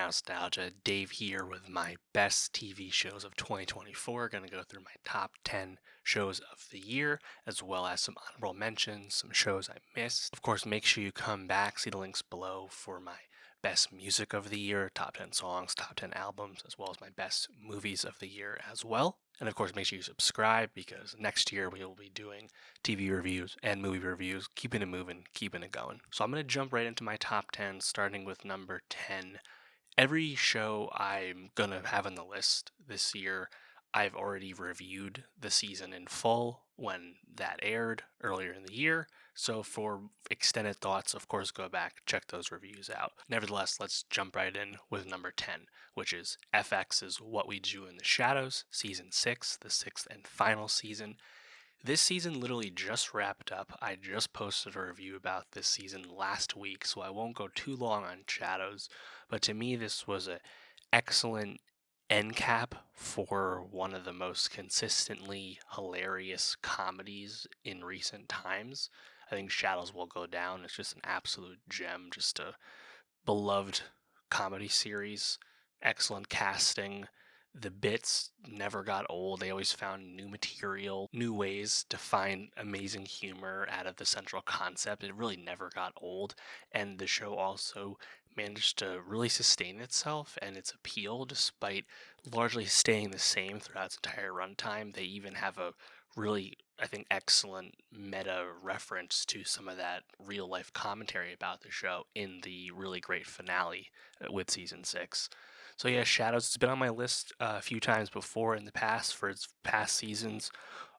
Nostalgia. Dave here with my best TV shows of 2024. Going to go through my top 10 shows of the year, as well as some honorable mentions, some shows I missed. Of course, make sure you come back, see the links below for my best music of the year, top 10 songs, top 10 albums, as well as my best movies of the year as well. And of course, make sure you subscribe because next year we will be doing TV reviews and movie reviews, keeping it moving, keeping it going. So I'm going to jump right into my top 10, starting with number 10. Every show I'm going to have on the list this year, I've already reviewed the season in full when that aired earlier in the year. So for extended thoughts, of course, go back, check those reviews out. Nevertheless, let's jump right in with number 10, which is FX's What We Do in the Shadows, Season 6, the sixth and final season. This season literally just wrapped up. I just posted a review about this season last week, so I won't go too long on Shadows. But to me, this was an excellent end cap for one of the most consistently hilarious comedies in recent times. I think Shadows will go down. It's just an absolute gem, just a beloved comedy series, excellent casting. The bits never got old. They always found new material, new ways to find amazing humor out of the central concept. It really never got old. And the show also managed to really sustain itself and its appeal despite largely staying the same throughout its entire runtime. They even have a really, I think, excellent meta reference to some of that real life commentary about the show in the really great finale with season 6. So yeah, Shadows has been on my list a few times before in the past for its past seasons.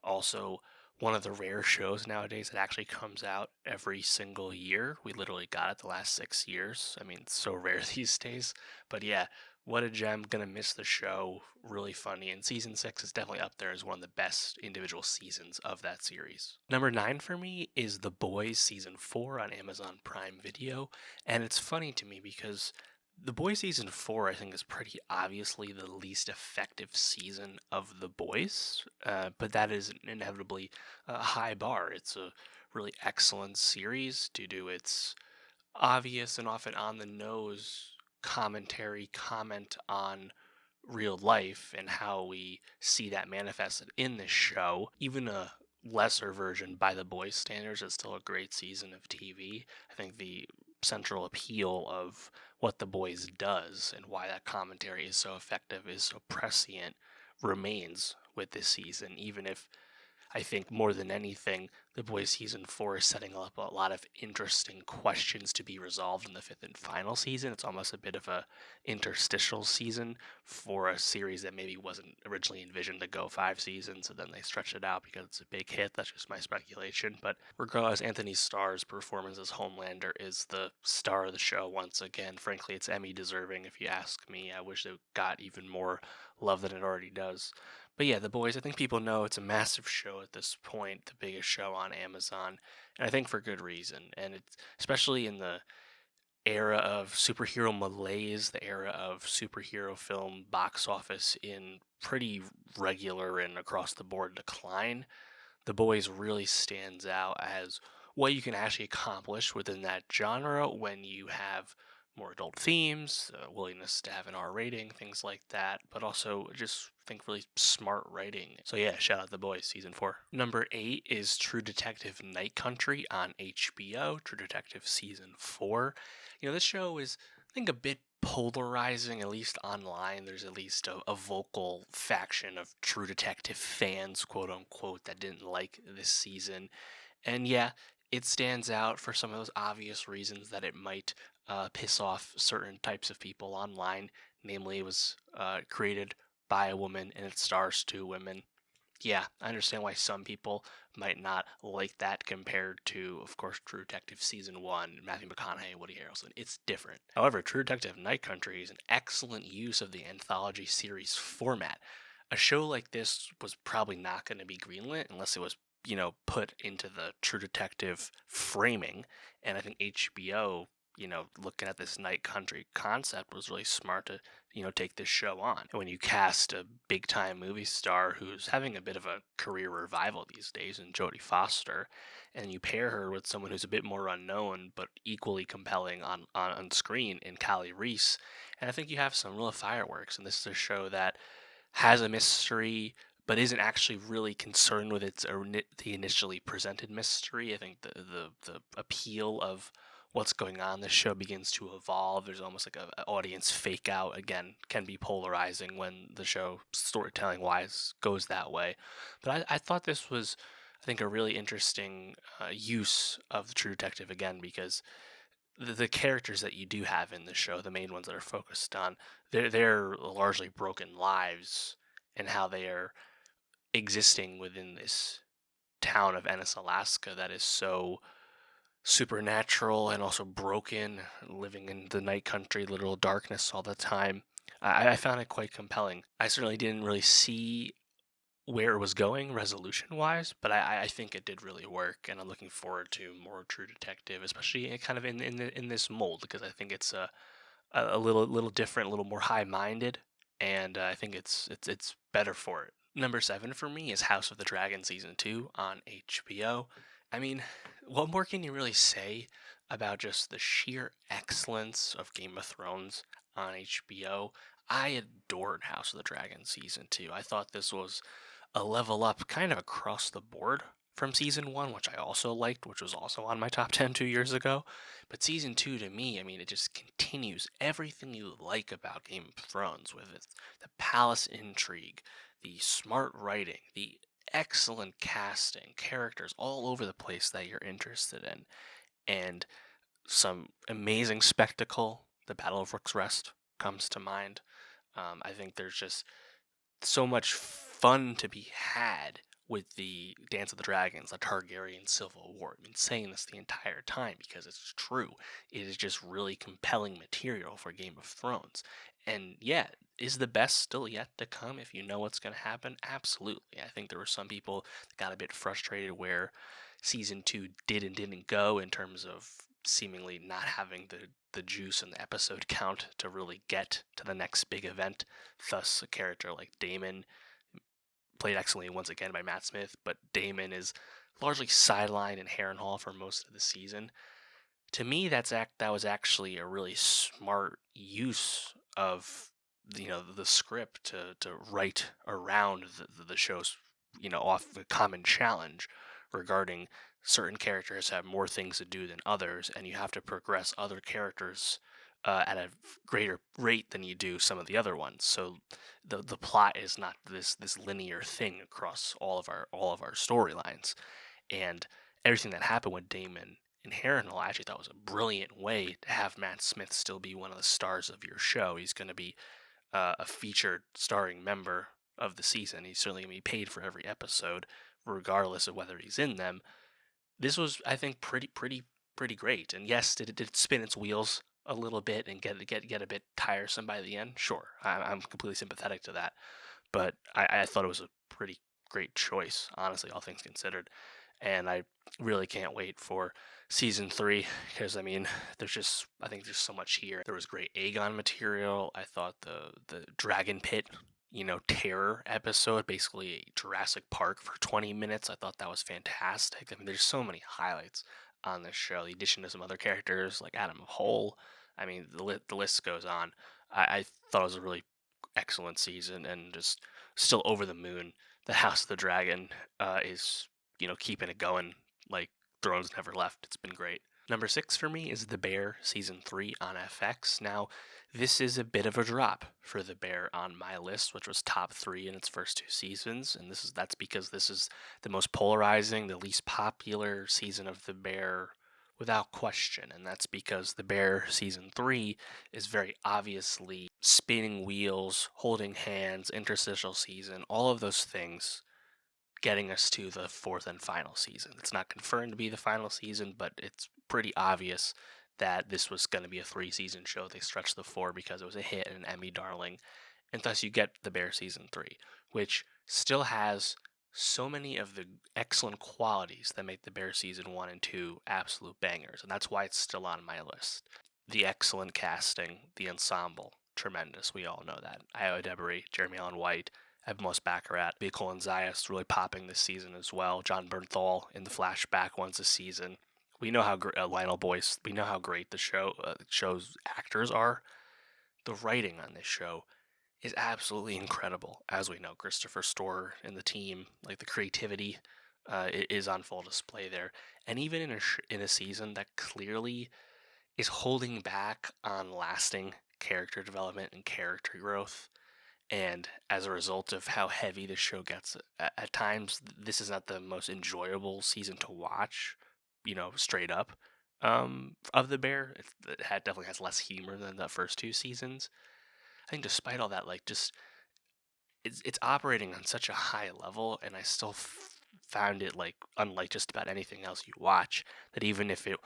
Also, one of the rare shows nowadays that actually comes out every single year. We literally got it the last 6 years. I mean, it's so rare these days. But yeah, what a gem. Gonna miss the show. Really funny. And season 6 is definitely up there as one of the best individual seasons of that series. Number 9 for me is The Boys season 4 on Amazon Prime Video. And it's funny to me because The Boys season 4, I think, is pretty obviously the least effective season of The Boys, but that is inevitably a high bar. It's a really excellent series due to its obvious and often on the nose comment on real life and how we see that manifested in this show. Even a lesser version by The Boys standards is still a great season of TV. I think the central appeal of what The Boys does and why that commentary is so effective, is so prescient, remains with this season, even if I think more than anything, The Boys season 4 is setting up a lot of interesting questions to be resolved in the fifth and final season. It's almost a bit of a interstitial season for a series that maybe wasn't originally envisioned to go 5 seasons, and then they stretched it out because it's a big hit. That's just my speculation. But regardless, Anthony Starr's performance as Homelander is the star of the show once again. Frankly, it's Emmy deserving if you ask me. I wish it got even more love than it already does. But yeah, The Boys, I think people know it's a massive show at this point, the biggest show on Amazon, and I think for good reason. And it's especially in the era of superhero malaise, the era of superhero film box office in pretty regular and across the board decline. The Boys really stands out as what you can actually accomplish within that genre when you have more adult themes, willingness to have an R rating, things like that, but also just think really smart writing. So yeah, shout out The Boys season 4. Number 8 is True Detective Night Country on HBO, True Detective season 4. This show is, I think, a bit polarizing, at least online. There's at least a vocal faction of True Detective fans, quote unquote, that didn't like this season. And yeah, it stands out for some of those obvious reasons that it might piss off certain types of people online. Namely, it was created by a woman and it stars 2 women. Yeah, I understand why some people might not like that compared to, of course, True Detective Season 1, Matthew McConaughey and Woody Harrelson. It's different. However, True Detective Night Country is an excellent use of the anthology series format. A show like this was probably not going to be greenlit unless it was put into the True Detective framing. And I think HBO, looking at this Night Country concept was really smart to take this show on. And when you cast a big time movie star who's having a bit of a career revival these days in Jodie Foster, and you pair her with someone who's a bit more unknown but equally compelling on screen in Callie Reese, and I think you have some real fireworks. And this is a show that has a mystery but isn't actually really concerned with the initially presented mystery. I think the appeal of what's going on in this show begins to evolve. There's almost like a audience fake out. Again, can be polarizing when the show storytelling wise goes that way. But I thought this was, I think, a really interesting use of the True Detective again, because the characters that you do have in the show, the main ones that are focused on, they're largely broken lives, and how they are existing within this town of Ennis, Alaska, that is so supernatural and also broken, living in the night country, literal darkness all the time. I found it quite compelling. I certainly didn't really see where it was going resolution wise, but I think it did really work, and I'm looking forward to more True Detective, especially kind of in this mold, because I think it's a little different, a little more high minded, and I think it's better for it. Number 7 for me is House of the Dragon season 2 on HBO. I mean, what more can you really say about just the sheer excellence of Game of Thrones on HBO? I adored House of the Dragon season 2. I thought this was a level up kind of across the board from season 1, which I also liked, which was also on my top 10 2 years ago. But season 2, to me, I mean, it just continues everything you like about Game of Thrones, with it, the palace intrigue, the smart writing, the excellent casting, characters all over the place that you're interested in, and some amazing spectacle. The Battle of Rook's Rest comes to mind. I think there's just so much fun to be had with the Dance of the Dragons, the Targaryen Civil War. I've been saying this the entire time because it's true. It is just really compelling material for Game of Thrones. And yeah, is the best still yet to come if you know what's going to happen? Absolutely. I think there were some people that got a bit frustrated where season 2 did and didn't go, in terms of seemingly not having the juice and the episode count to really get to the next big event. Thus, a character like Daemon, played excellently once again by Matt Smith, but Daemon is largely sidelined in Harrenhal for most of the season. To me, that was actually a really smart use of the script to write around the show's off the common challenge regarding certain characters have more things to do than others, and you have to progress other characters at a greater rate than you do some of the other ones. So the plot is not this linear thing across all of our storylines, and everything that happened with Daemon and Harrenhal, I actually thought was a brilliant way to have Matt Smith still be one of the stars of your show. He's going to be a featured starring member of the season. He's certainly going to be paid for every episode, regardless of whether he's in them. This was, I think, pretty great. And yes, did it spin its wheels a little bit and get a bit tiresome by the end? Sure, I'm completely sympathetic to that. But I thought it was a pretty great choice, honestly, all things considered. And I really can't wait for season 3, because I mean, I think there's so much here. There was great Aegon material. I thought the Dragon Pit, terror episode, basically a Jurassic Park for 20 minutes. I thought that was fantastic. I mean, there's so many highlights on this show. The addition to some other characters like Adam of Hole. I mean, the list goes on. I thought it was a really excellent season, and just still over the moon. The House of the Dragon is keeping it going like Thrones never left. It's been great. Number 6 for me is The Bear season 3 on FX. Now, this is a bit of a drop for The Bear on my list, which was top 3 in its first 2 seasons, and that's because this is the most polarizing, the least popular season of The Bear without question, and that's because The Bear season 3 is very obviously spinning wheels, holding hands, interstitial season, all of those things getting us to the 4th and final season. It's not confirmed to be the final season, but it's pretty obvious that this was going to be a 3-season show. They stretched the 4 because it was a hit and an Emmy darling, and thus you get The Bear season 3, which still has so many of the excellent qualities that make The Bear season 1 and 2 absolute bangers, and that's why it's still on my list. The excellent casting, the ensemble, tremendous. We all know that. Io Debris, Jeremy Allen White, Evan Moss Baccarat, Bicol and Zayas really popping this season as well. John Bernthal in the flashback once a season. We know how Lionel Boyce. We know how great the show's actors are. The writing on this show is absolutely incredible. As we know, Christopher Storer and the team, like the creativity, is on full display there. And even in a season that clearly is holding back on lasting character development and character growth, and as a result of how heavy the show gets at times, this is not the most enjoyable season to watch, straight up, of The Bear. Definitely has less humor than the first two seasons. I think despite all that, like, just it's operating on such a high level, and I still found it, like, unlike just about anything else you watch, that even if it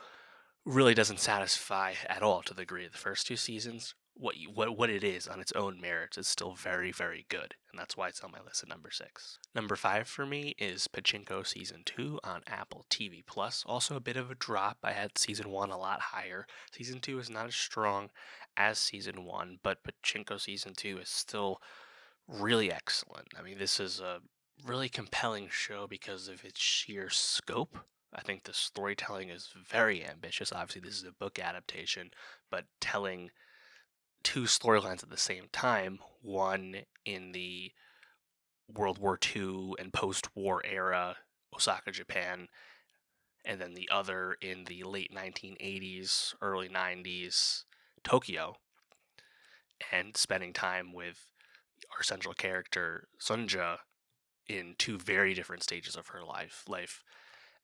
really doesn't satisfy at all to the degree of the first two seasons, what it is on its own merits is still very, very good, and that's why it's on my list at number 6. Number 5 for me is Pachinko Season 2 on Apple TV Plus. Also a bit of a drop. I had Season 1 a lot higher. Season 2 is not as strong as Season 1, but Pachinko Season 2 is still really excellent. I mean, this is a really compelling show because of its sheer scope. I think the storytelling is very ambitious. Obviously, this is a book adaptation, but telling two storylines at the same time, one in the World War II and post-war era Osaka, Japan, and then the other in the late 1980s, early 90s Tokyo, and spending time with our central character Sunja in two very different stages of her life.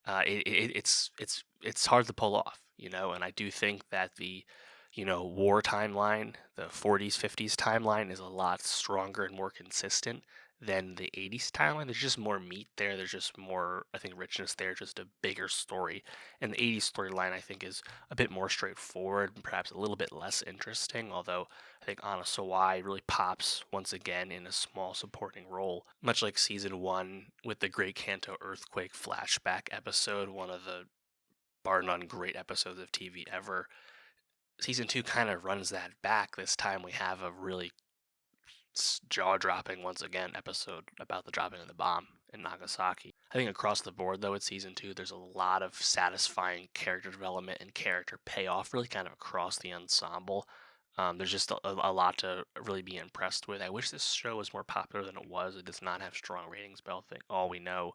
It's hard to pull off, and I do think that the war timeline, the 40s 50s timeline, is a lot stronger and more consistent than the 80s timeline. There's just more meat there. There's just more, I think, richness there, just a bigger story. And the 80s storyline, I think, is a bit more straightforward and perhaps a little bit less interesting, although I think Anna Sawai really pops once again in a small supporting role, much like season 1 with the Great Kanto Earthquake flashback episode, one of the bar none great episodes of TV ever. Season 2 kind of runs that back. This time we have a really jaw-dropping, once again, episode about the dropping of the bomb in Nagasaki. I think across the board, though, with Season 2, there's a lot of satisfying character development and character payoff, really kind of across the ensemble. There's just a lot to really be impressed with. I wish this show was more popular than it was. It does not have strong ratings, but all we know,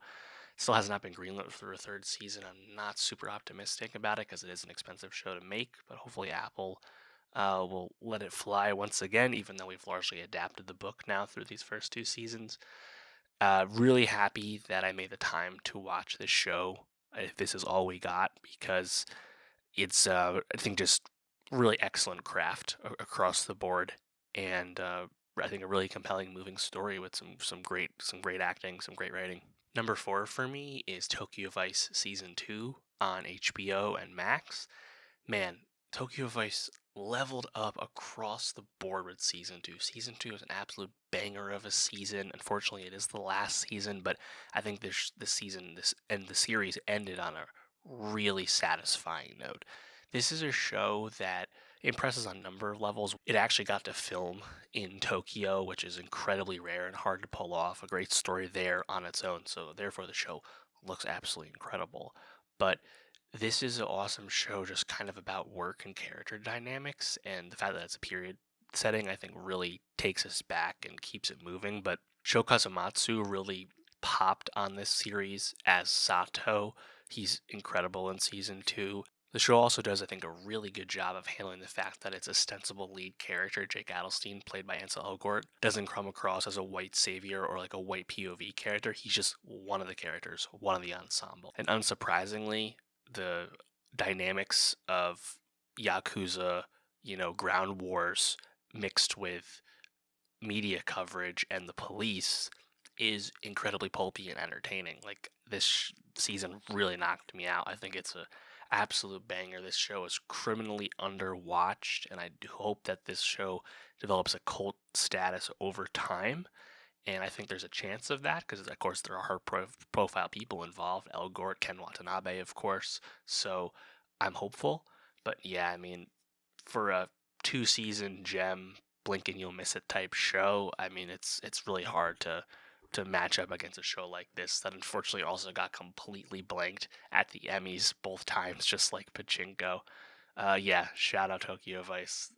still has not been greenlit for a third season. I'm not super optimistic about it because it is an expensive show to make, but hopefully Apple will let it fly once again, even though we've largely adapted the book now through these first two seasons. Really happy that I made the time to watch this show, if this is all we got, because it's, I think, just really excellent craft across the board, and I think a really compelling, moving story with some great acting, some great writing. Number 4 for me is Tokyo Vice Season 2 on HBO and Max. Man, Tokyo Vice leveled up across the board with Season 2. Season 2 is an absolute banger of a season. Unfortunately, it is the last season, but I think the series ended on a really satisfying note. This is a show that impresses on a number of levels. It actually got to film in Tokyo, which is incredibly rare and hard to pull off. A great story there on its own, so therefore the show looks absolutely incredible. But this is an awesome show just kind of about work and character dynamics, and the fact that it's a period setting, I think, really takes us back and keeps it moving. But Sho Kazumatsu really popped on this series as Sato. He's incredible in Season 2. The show also does, I think, a really good job of handling the fact that its ostensible lead character, Jake Adelstein, played by Ansel Elgort, doesn't come across as a white savior or like a white POV character. He's just one of the characters, one of the ensemble. And unsurprisingly, the dynamics of Yakuza, ground wars mixed with media coverage and the police is incredibly pulpy and entertaining. Like, this season really knocked me out. I think it's a absolute banger. This show is criminally underwatched, and I do hope that this show develops a cult status over time. And I think there's a chance of that because, of course, there are high-profile people involved. Elgort, Ken Watanabe, of course. So I'm hopeful. But yeah, I mean, for a two-season gem, blink and you'll miss it type show. I mean, it's really hard to match up against a show like this that unfortunately also got completely blanked at the Emmys both times, just like Pachinko. Yeah, shout out Tokyo Vice.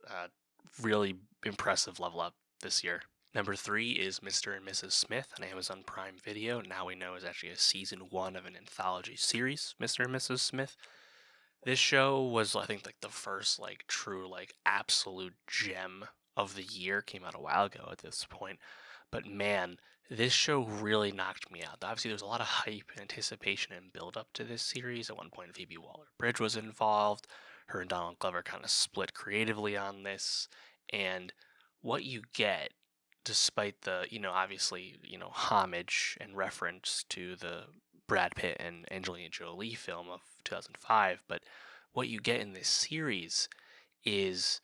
Really impressive level up this year. Number 3 is Mr. and Mrs. Smith on Amazon Prime Video. Now we know is actually a season 1 of an anthology series, Mr. and Mrs. Smith. This show was, I think, like the first like true like absolute gem of the year. Came out a while ago at this point, but man, this show really knocked me out. Obviously, there was a lot of hype and anticipation and build up to this series. At one point, Phoebe Waller-Bridge was involved. Her and Donald Glover kind of split creatively on this, and what you get, despite the obviously homage and reference to the Brad Pitt and Angelina Jolie film of 2005, but what you get in this series is,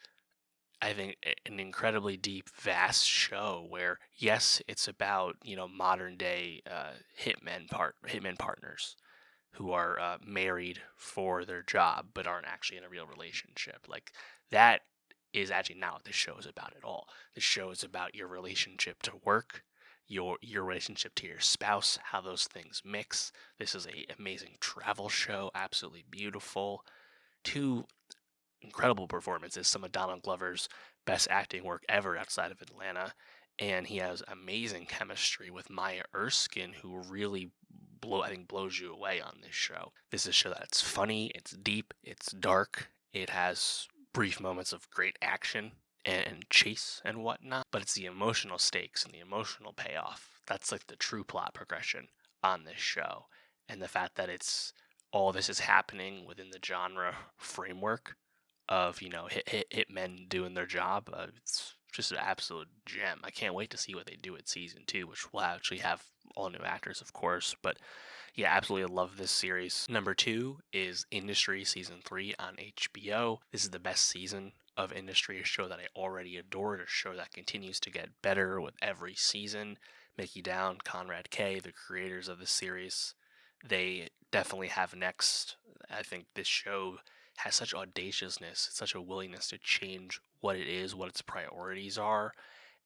I think, an incredibly deep, vast show where, yes, it's about modern day hitmen partners who are married for their job but aren't actually in a real relationship. Like that is actually not what this show is about at all. This show is about your relationship to work, your relationship to your spouse, how those things mix. This is a amazing travel show, absolutely beautiful. Two incredible performances, some of Donald Glover's best acting work ever outside of Atlanta, and he has amazing chemistry with Maya Erskine, who really blows you away on this show. This is a show that's funny, it's deep, it's dark, it has brief moments of great action and chase and whatnot, but it's the emotional stakes and the emotional payoff that's like the true plot progression on this show, and the fact that it's all this is happening within the genre framework of hitmen doing their job. It's just an absolute gem. I can't wait to see what they do at season 2, which will actually have all new actors, of course. But yeah, absolutely love this series. Number 2 is Industry season 3 on HBO. This is the best season of Industry, a show that I already adored, a show that continues to get better with every season. Mickey Down, Conrad K, the creators of the series, they definitely have next. I think this show has such audaciousness, such a willingness to change what it is, what its priorities are,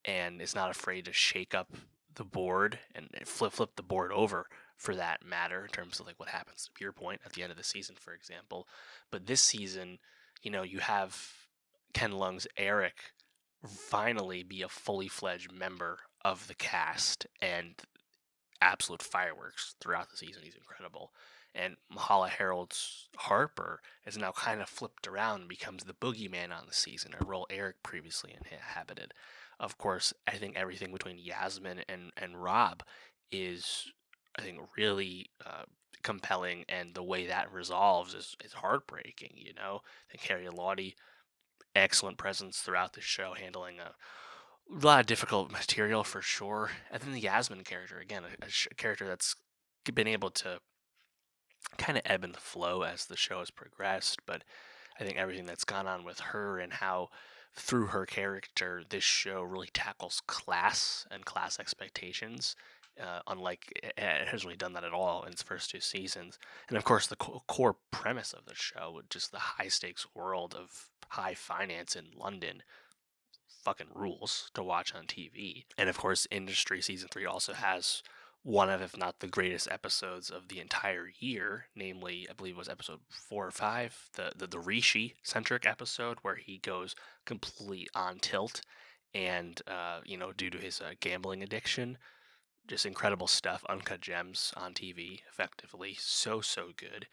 and is not afraid to shake up the board and flip the board over for that matter in terms of like what happens to Pierpoint at the end of the season, for example. But this season, you have Ken Leung's Eric finally be a fully fledged member of the cast and absolute fireworks throughout the season. He's incredible. And Mahala Harold's Harper is now kind of flipped around and becomes the boogeyman on the season, a role Eric previously inhabited. Of course, I think everything between Yasmin and Rob is, I think, really compelling, and the way that resolves is heartbreaking. I think Harry Lottie, excellent presence throughout the show, handling a lot of difficult material for sure. And then the Yasmin character, again, a character that's been able to kind of ebb and flow as the show has progressed, but I think everything that's gone on with her and how through her character this show really tackles class and class expectations, unlike it hasn't really done that at all in its first 2 seasons. And of course the core premise of the show, just the high stakes world of high finance in London, fucking rules to watch on TV. And of course, Industry season 3 also has one of, if not the greatest episodes of the entire year, namely, I believe it was episode 4 or 5, the Rishi centric episode where he goes completely on tilt, and due to his gambling addiction. Just incredible stuff, uncut gems on TV, effectively, so good.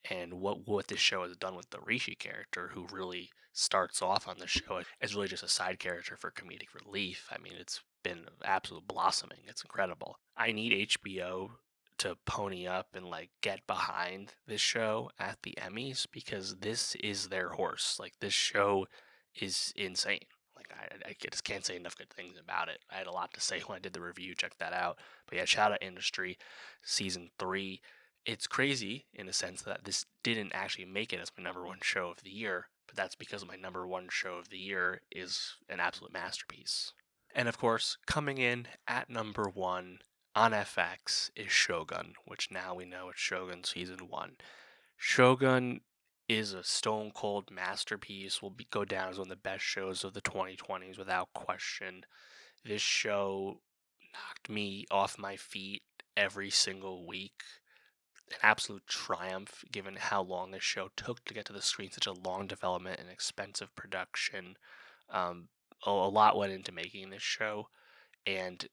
And what this show has done with the Rishi character, who really starts off on the show as really just a side character for comedic relief. I mean, it's been absolute blossoming. It's incredible. I need HBO to pony up and like get behind this show at the Emmys, because this is their horse. Like, this show is insane. Like, I just can't say enough good things about it. I had a lot to say when I did the review. Check that out. But yeah, shout out Industry season 3. It's crazy in a sense that this didn't actually make it as my number 1 show of the year, but that's because my number 1 show of the year is an absolute masterpiece. And of course, coming in at number 1 on FX is Shogun, which now we know it's Shogun season 1. Shogun is a stone cold masterpiece. Go down as one of the best shows of the 2020s without question. This show knocked me off my feet every single week. An absolute triumph given how long this show took to get to the screen, such a long development and expensive production. A lot went into making this show, and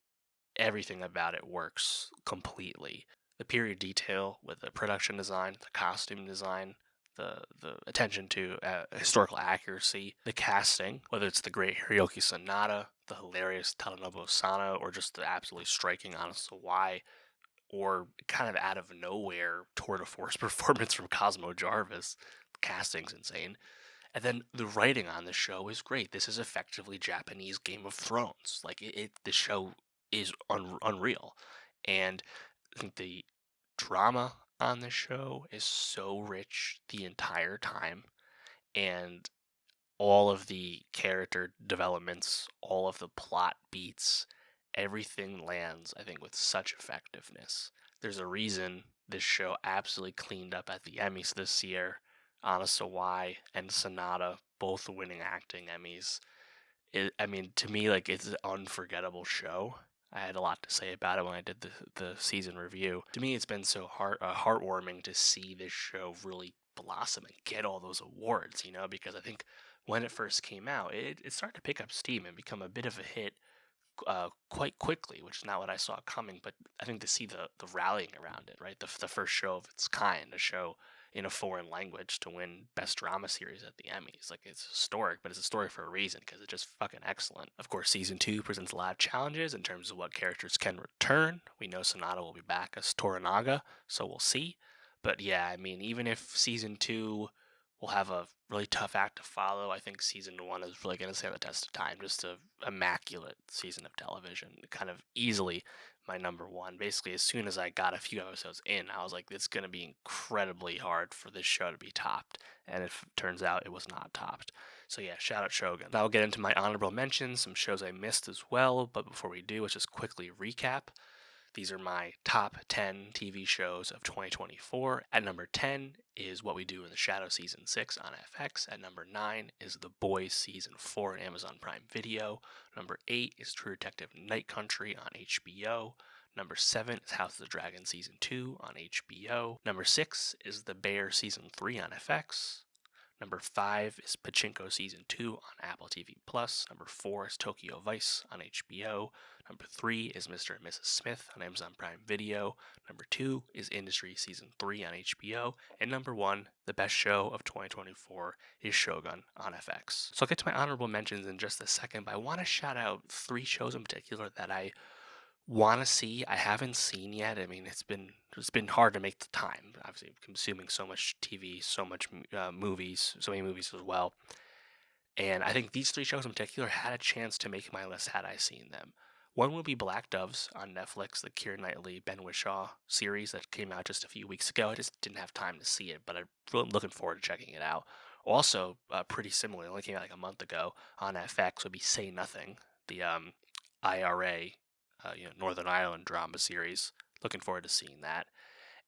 everything about it works completely. The period detail with the production design, the costume design, the attention to historical accuracy, the casting, whether it's the great Hiroki Sanada, the hilarious Tadanobu Sano, or just the absolutely striking Anna Sawai, or kind of out of nowhere tour de force performance from Cosmo Jarvis. The casting's insane. And then the writing on the show is great. This is effectively Japanese Game of Thrones. Like the show is unreal, and I think the drama on the show is so rich the entire time, and all of the character developments, all of the plot beats, everything lands, I think, with such effectiveness. There's a reason this show absolutely cleaned up at the Emmys this year. Anna Sawai and Sonata both winning acting Emmys. I mean, to me, like, it's an unforgettable show. I had a lot to say about it when I did the season review. To me, it's been so heartwarming to see this show really blossom and get all those awards, because I think when it first came out, it started to pick up steam and become a bit of a hit quite quickly, which is not what I saw coming. But I think to see the rallying around it, right? The first show of its kind, a show in a foreign language to win Best Drama Series at the Emmys. Like, it's historic, but it's historic for a reason because it's just fucking excellent. Of course, season 2 presents a lot of challenges in terms of what characters can return. We know Sonata will be back as Toranaga, so we'll see. But yeah, I mean, even if season 2 will have a really tough act to follow, I think season 1 is really going to stand the test of time. Just an immaculate season of television. Kind of easily my number one. Basically, as soon as I got a few episodes in, I was like, it's going to be incredibly hard for this show to be topped. And it turns out it was not topped. So yeah, shout out Shogun. Now I'll get into my honorable mentions, some shows I missed as well. But before we do, let's just quickly recap. These are my top 10 TV shows of 2024. At number 10 is What We Do in the Shadow Season 6 on FX. At number 9 is The Boys Season 4 on Amazon Prime Video. Number 8 is True Detective Night Country on HBO. Number 7 is House of the Dragon Season 2 on HBO. Number 6 is The Bear Season 3 on FX. Number 5 is Pachinko Season 2 on Apple TV+. Number 4 is Tokyo Vice on HBO. Number 3 is Mr. and Mrs. Smith on Amazon Prime Video. Number 2 is Industry Season 3 on HBO. And number 1, the best show of 2024, is Shogun on FX. So I'll get to my honorable mentions in just a second, but I want to shout out 3 shows in particular that I want to see. I haven't seen yet. I mean, it's been hard to make the time. Obviously, consuming so much TV, so much movies, so many movies as well. And I think these 3 shows in particular had a chance to make my list had I seen them. One would be Black Doves on Netflix, the Keira Knightley, Ben Whishaw series that came out just a few weeks ago. I just didn't have time to see it, but I'm really looking forward to checking it out. Also, pretty similar, only came out like a month ago on FX, would be Say Nothing, the IRA, Northern Ireland drama series. Looking forward to seeing that.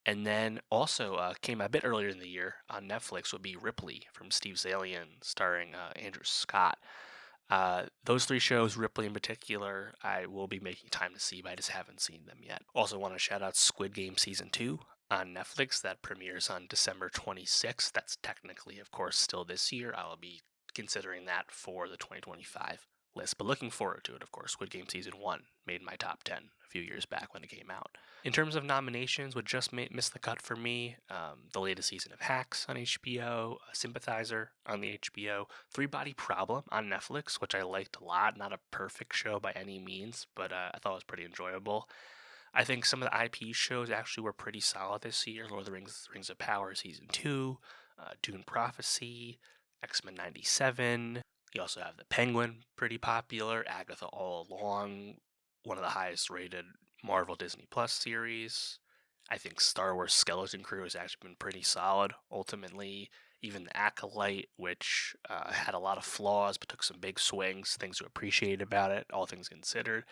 And then also came a bit earlier in the year on Netflix would be Ripley from Steve Zalian, starring Andrew Scott. Those 3 shows, Ripley in particular, I will be making time to see, but I just haven't seen them yet. Also want to shout out Squid Game Season 2 on Netflix. That premieres on December 26th. That's technically, of course, still this year. I will be considering that for the 2025 list, but looking forward to it, of course. Squid Game Season 1 made my top 10 a few years back when it came out. In terms of nominations, what just missed the cut for me, the latest season of Hacks on HBO, Sympathizer on the HBO, Three Body Problem on Netflix, which I liked a lot. Not a perfect show by any means, but I thought it was pretty enjoyable. I think some of the IP shows actually were pretty solid this year. Lord of the Rings of Power Season 2, Dune Prophecy, X-Men 97. You also have The Penguin, pretty popular. Agatha All Along, one of the highest rated Marvel Disney Plus series. I think Star Wars Skeleton Crew has actually been pretty solid, ultimately. Even The Acolyte, which had a lot of flaws but took some big swings, things to appreciate about it, all things considered.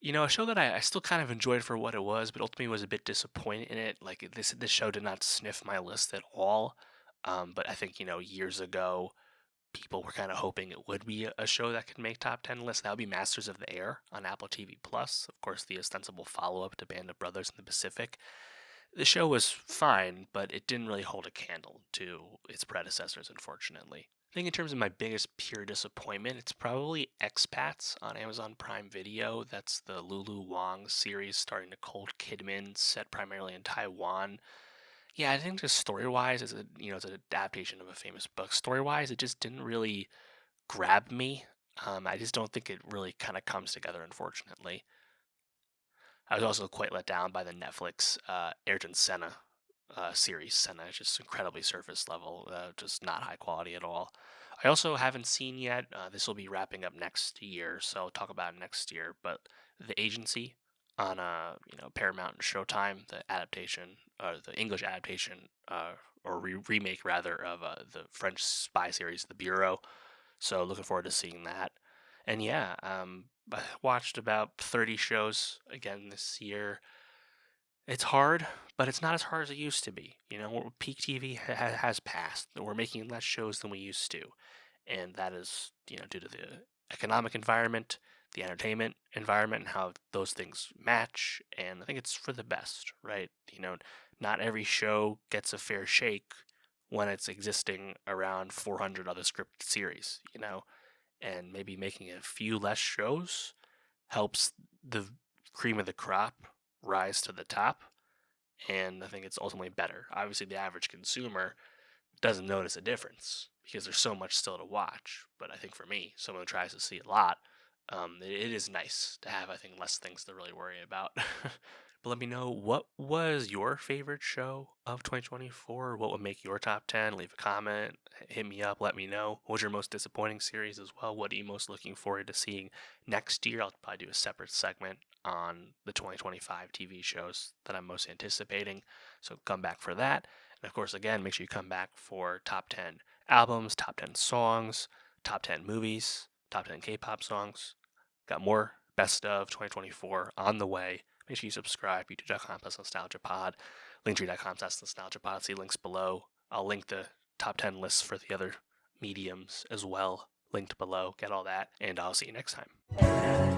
A show that I still kind of enjoyed for what it was, but ultimately was a bit disappointed in it. Like, this show did not sniff my list at all. But I think, years ago, people were kind of hoping it would be a show that could make top 10 lists. That would be Masters of the Air on Apple TV Plus. Of course, the ostensible follow up to Band of Brothers in the Pacific. The show was fine, but it didn't really hold a candle to its predecessors, unfortunately. I think in terms of my biggest pure disappointment, it's probably Expats on Amazon Prime Video. That's the Lulu Wang series starring Nicole Kidman, set primarily in Taiwan. Yeah, I think just story-wise, it's an adaptation of a famous book. Story-wise, it just didn't really grab me. I just don't think it really kind of comes together, unfortunately. I was also quite let down by the Netflix Ayrton Senna series. Senna is just incredibly surface level, just not high quality at all. I also haven't seen yet. This will be wrapping up next year, so I'll talk about it next year. But The Agency on Paramount and Showtime, the adaptation, the English adaptation, or remake rather of the French spy series, The Bureau. So looking forward to seeing that. And yeah, I watched about 30 shows again this year. It's hard, but it's not as hard as it used to be. Peak TV has passed. We're making less shows than we used to, and that is due to the economic environment, the entertainment environment, and how those things match. And I think it's for the best, right? Not every show gets a fair shake when it's existing around 400 other scripted series. And maybe making a few less shows helps the cream of the crop rise to the top, and I think it's ultimately better. Obviously, the average consumer doesn't notice a difference because there's so much still to watch. But I think for me, someone who tries to see a lot, it is nice to have, I think, less things to really worry about. But let me know, what was your favorite show of 2024? What would make your top 10? Leave a comment, hit me up, let me know. What was your most disappointing series as well? What are you most looking forward to seeing next year? I'll probably do a separate segment on the 2025 TV shows that I'm most anticipating. So come back for that. And of course, again, make sure you come back for top 10 albums, top 10 songs, top 10 movies, top 10 K-pop songs. Got more best of 2024 on the way. Make sure you subscribe, youtube.com/nostalgiapod, linktree.com/nostalgiapod. See links below. I'll link the top 10 lists for the other mediums as well, linked below. Get all that, and I'll see you next time.